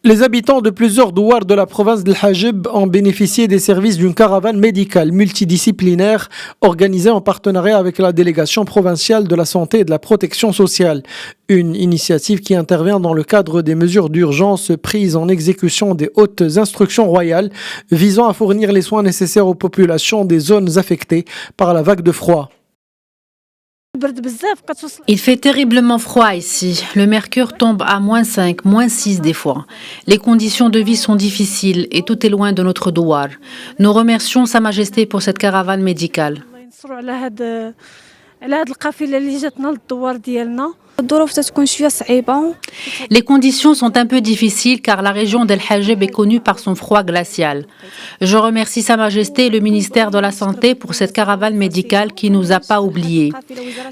Les habitants de plusieurs douars de la province d'El Hajib ont bénéficié des services d'une caravane médicale multidisciplinaire organisée en partenariat avec la délégation provinciale de la santé et de la protection sociale. Une initiative qui intervient dans le cadre des mesures d'urgence prises en exécution des hautes instructions royales visant à fournir les soins nécessaires aux populations des zones affectées par la vague de froid. Il fait terriblement froid ici. Le mercure tombe à -5, -6 des fois. Les conditions de vie sont difficiles et tout est loin de notre douar. Nous remercions Sa Majesté pour cette caravane médicale. Les conditions sont un peu difficiles car la région d'El Hajib est connue par son froid glacial. Je remercie Sa Majesté et le ministère de la Santé pour cette caravane médicale qui ne nous a pas oubliés.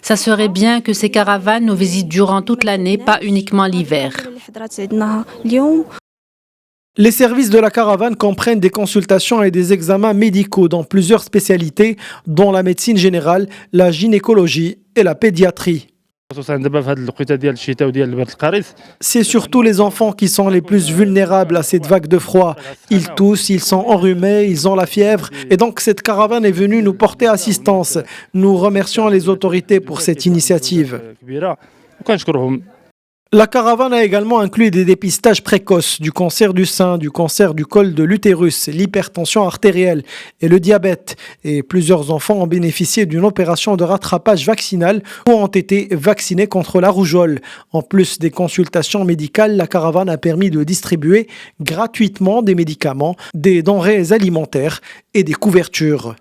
Ça serait bien que ces caravanes nous visitent durant toute l'année, pas uniquement l'hiver. Les services de la caravane comprennent des consultations et des examens médicaux dans plusieurs spécialités, dont la médecine générale, la gynécologie et la pédiatrie. C'est surtout les enfants qui sont les plus vulnérables à cette vague de froid. Ils toussent, ils sont enrhumés, ils ont la fièvre. Et donc cette caravane est venue nous porter assistance. Nous remercions les autorités pour cette initiative. La caravane a également inclus des dépistages précoces du cancer du sein, du cancer du col de l'utérus, l'hypertension artérielle et le diabète. Et plusieurs enfants ont bénéficié d'une opération de rattrapage vaccinal ou ont été vaccinés contre la rougeole. En plus des consultations médicales, la caravane a permis de distribuer gratuitement des médicaments, des denrées alimentaires et des couvertures.